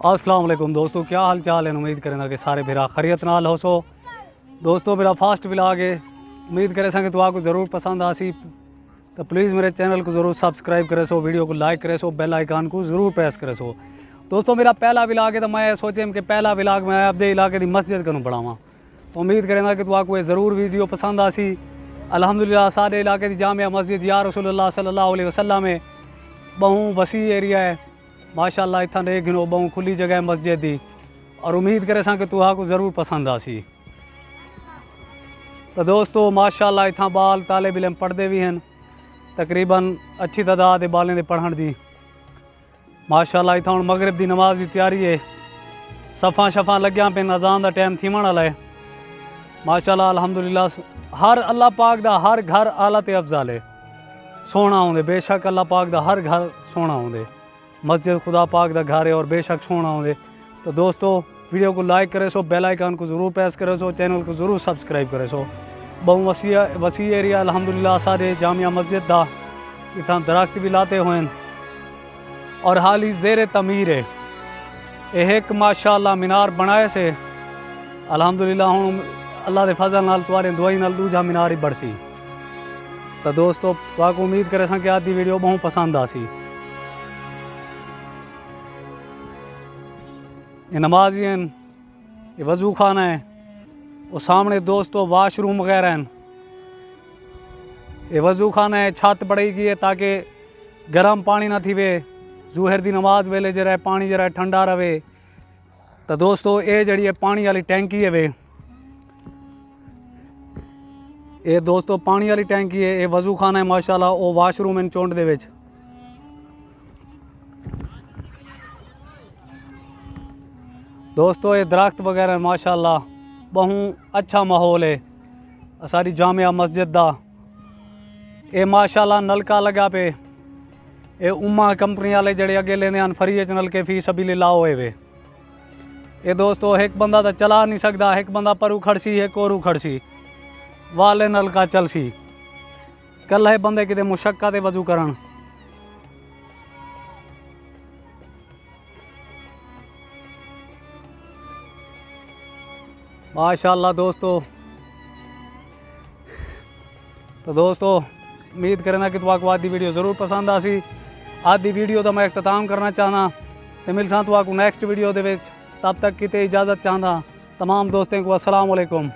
अस्सलाम वालेकुम दोस्तों, क्या हाल चाल है। उम्मीद करें कि सारे मेरा खैरियत नाल हो सो। दोस्तों मेरा फास्ट व्लॉग है, उम्मीद करें कि तो आपको ज़रूर पसंद आसी। तो प्लीज़ मेरे चैनल को ज़रूर सब्सक्राइब करे सो, वीडियो को लाइक करे सो, बेल आइकान को ज़रूर प्रेस करे सो। दोस्तों मेरा पहला व्लॉग है तो मैं सोचे कि पहला व्लॉग मैं अपने इलाके की मस्जिद करूँ बढ़ावा। तो उम्मीद करें कि तो आपको ये ज़रूर वीडियो पसंद आसी। अल्हम्दुलिल्लाह सारे इलाके की जामिया मस्जिद या रसूलुल्लाह सल्लल्लाहु अलैहि वसल्लम में बहु वसी एरिया है माशाअल्लाह। इतना देख गिनो बहु खुली जगह है मस्जिद दी, और उम्मीद करे कि तो आपको ज़रूर पसंद आसी। तो दोस्तों माशाअल्लाह इतना बाल तालिब इल्म पढ़ते भी हैं, तकरीबन अच्छी तादाद है बालें दे पढ़न दी माशाअल्लाह। इतना हुण मगरिब की नमाज की तैयारी है, सफ़ा शफ़ा लग्या पे, अज़ान का टाइम थीवण वाला है माशाअल्लाह। अल्हम्दुलिल्लाह हर अल्लाह पाक दा हर घर आला ते अफजल है, सोना आउंदे। बेशक अल्लाह पाक दा हर घर सोना आउंदे, मस्जिद खुदा पाक दा घर है और बेशक सोना आउंदे। तो दोस्तों वीडियो को लाइक करे सो, बेल आइकन को ज़रूर प्रेस करे सो, चैनल को ज़रूर सब्सक्राइब करे सो। बहु वसी एरिया अल्हम्दुलिल्लाह सारे जामिया मस्जिद दा इतना दरख्त भी लाते हुए और हाल ही ज़ेर तमीर है। एक माशाअल्लाह मीनार बनाए से अल्हम्दुलिल्लाह हुण अल्लाह के फजल नाल तुम्हारे दुआई नाल दूजा मीनार ही बढ़सी। तो दोस्तों आपको उम्मीद करे कि आज की वीडियो बहुत पसंद आसी। ये नमाजी हैं, ये वज़ू खाना है, वो सामने दोस्तों वाशरूम वगैरह हैं। ये वज़ू खाना है, छत पड़ेगी है ताकि गर्म पानी ना थी वे, ज़ुहर की नमाज वेले जरा पानी जरा ठंडा रहे। तो दोस्तों ये जड़ी है पानी वाली टैंकी है वे, ये दोस्तों पानी वाली टैंकी है। ये वज़ू खाना है माशाअल्लाह, वो वाशरूम इन चोंड दे विच। दोस्तों ये दरख्त वगैरह माशाअल्लाह बहु अच्छा माहौल है सारी जामिया मस्जिद दा। ये माशाअल्लाह नलका लगा पे, ये उम्मा कंपनी वाले जड़े अगे लेंदे हैं फ्री च नलके फी सबीलिल्लाह होए वे। ये दोस्तों एक बंदा तो चला नहीं सकता, एक बंदा परू खड़सी है कोरू खड़सी वाले नलका चलसी। कल है बंदे किते मुशक्का ते वज़ू करन। माशाअल्लाह दोस्तों। तो दोस्तों उम्मीद करना कि तुमको आज की वीडियो ज़रूर पसंद आसी। आज की वीडियो का मैं अख्ताम करना चाहना, तो मिलसा तुमको नेक्स्ट वीडियो दे विच। तब तक किते इजाज़त चाहता तमाम दोस्तों को अस्सलाम वालेकुम।